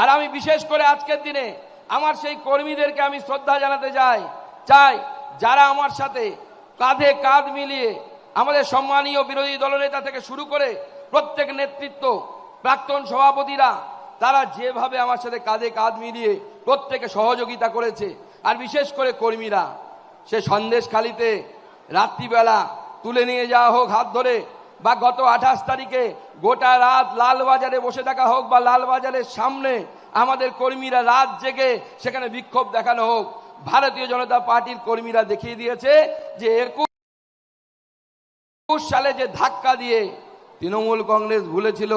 আর আমি বিশেষ করে আজকের দিনে আমার সেই কর্মীদেরকে আমি শ্রদ্ধা জানাতে চাই যারা আমার সাথে কাঁধে কাঁধ মিলিয়ে আমাদের সম্মানীয় বিরোধী দলনেতা থেকে শুরু করে প্রত্যেক নেতৃত্ব, প্রাক্তন সভাপতিরা, তারা যেভাবে আমার সাথে কাঁধে কাঁধ মিলিয়ে প্রত্যেকে সহযোগিতা করেছে। আর বিশেষ করে কর্মীরা, সে সন্দেশখালিতে রাত্রিবেলা তুলে নিয়ে যাওয়া হোক হাত ধরে, বা গত 28 তারিখে গোটা রাত লালবাজারে বসে থাকা হোক, বা লালবাজারের সামনে আমাদের কর্মীরা রাত জেগে সেখানে বিক্ষোভ দেখানো হোক, ভারতীয় জনতা পার্টির কর্মীরা দেখিয়ে দিয়েছে যে 21 সালে যে ধাক্কা দিয়ে তৃণমূল কংগ্রেস ভুলেছিল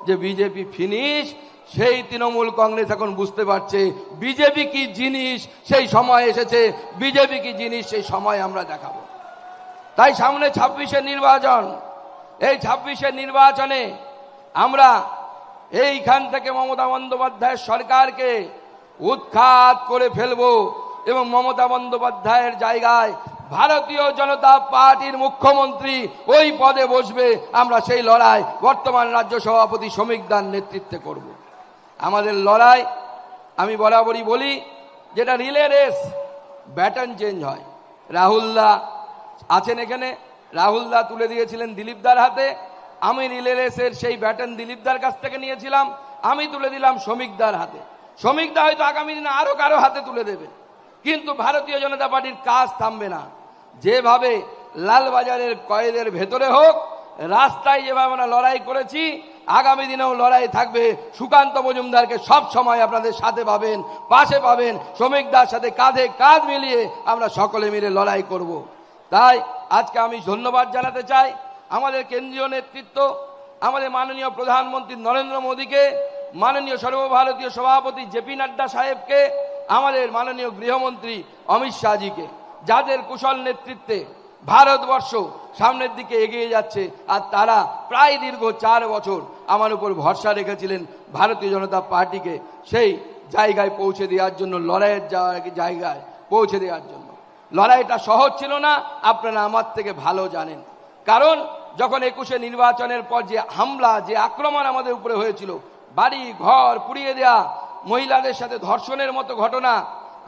যে বিজেপি ফিনিশ, সেই তৃণমূল কংগ্রেস এখন বুঝতে পারছে বিজেপি কি জিনিস, সেই সময় এসেছে। বিজেপি কি জিনিস সেই সময় আমরা দেখাবো। তাই সামনে 26-এর নির্বাচন, এই 26-এর নির্বাচনে আমরা এইখান থেকে মমতা বন্দ্যোপাধ্যায়ের সরকারকে উৎখাত করে ফেলবো এবং মমতা বন্দ্যোপাধ্যায়ের জায়গায় ভারতীয় জনতা পার্টির মুখ্যমন্ত্রী ওই পদে বসবে। আমরা সেই লড়াই বর্তমান রাজ্য সভাপতি শ্রমিক দার নেতৃত্বে করব। আমাদের লড়াই, আমি বরাবরই বলি, যেটা রিলে রেস, ব্যাটন চেঞ্জ হয়। রাহুলদা আছেন এখানে, রাহুলদা তুলে দিয়েছিলেন দিলীপদার হাতে, আমি রিলে রেসের সেই ব্যাটন দিলীপদার কাছ থেকে নিয়েছিলাম, আমি তুলে দিলাম শ্রমিকদার হাতে। শ্রমিকদা হয়তো আগামী দিনে আরো কারো হাতে তুলে দেবে, কিন্তু ভারতীয় জনতা পার্টির কাজ থামবে না। যেভাবে লালবাজারের কয়েদের ভেতরে হোক, রাস্তায় যেভাবে আমরা লড়াই করেছি, আগামী দিনেও লড়াই থাকবে। সুকান্ত মজুমদারকে সব সময় আপনাদের সাথে পাবেন, পাশে পাবেন। শ্রমিকদার সাথে কাঁধে কাঁধ মিলিয়ে আমরা সকলে মিলে লড়াই করব। তাই আজকে আমি ধন্যবাদ জানাতে চাই আমাদের কেন্দ্রীয় নেতৃত্ব, আমাদের মাননীয় প্রধানমন্ত্রী নরেন্দ্র মোদীকে, মাননীয় সর্বভারতীয় সভাপতি জেপি নাড্ডা সাহেবকে, আমাদের মাননীয় গৃহমন্ত্রী অমিত শাহজিকে, যাদের কুশল নেতৃত্বে ভারতবর্ষ সামনের দিকে এগিয়ে যাচ্ছে। আর তারা প্রায় দীর্ঘ 4 বছর আমার উপর ভরসা রেখেছিলেন ভারতীয় জনতা পার্টিকে সেই জায়গায় পৌঁছে দেওয়ার জন্য, লড়াইয়ের জায়গায় পৌঁছে দেওয়ার জন্য। লড়াইটা সহজ ছিল না, আপনারা আমার থেকে ভালো জানেন। কারণ যখন 21-এ নির্বাচনের পর যে হামলা, যে আক্রমণ আমাদের উপরে হয়েছিল, বাড়ি ঘর পুড়িয়ে দেওয়া, মহিলাদের সাথে ধর্ষণের মতো ঘটনা,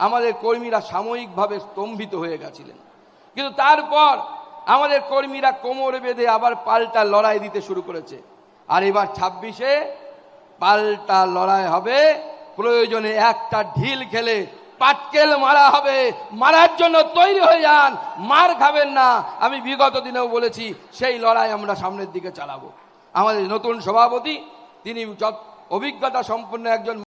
আমাদের কর্মীরা সাময়িকভাবে স্তম্ভিত হয়ে গেছিলেন। কিন্তু তারপর আমাদের কর্মীরা কোমর বেঁধে আবার পাল্টা লড়াই দিতে শুরু করেছে। আর এবার 26-এ পাল্টা লড়াই হবে। প্রয়োজনে একটা ঢিল খেলে পাটকেল মারা হবে। মারার জন্য তৈরি হয়ে যান, মার খাবেন না। আমি বিগত দিনেও বলেছি, সেই লড়াই আমরা সামনের দিকে চালাবো। আমাদের নতুন সভাপতি, তিনি অভিজ্ঞতা সম্পন্ন একজন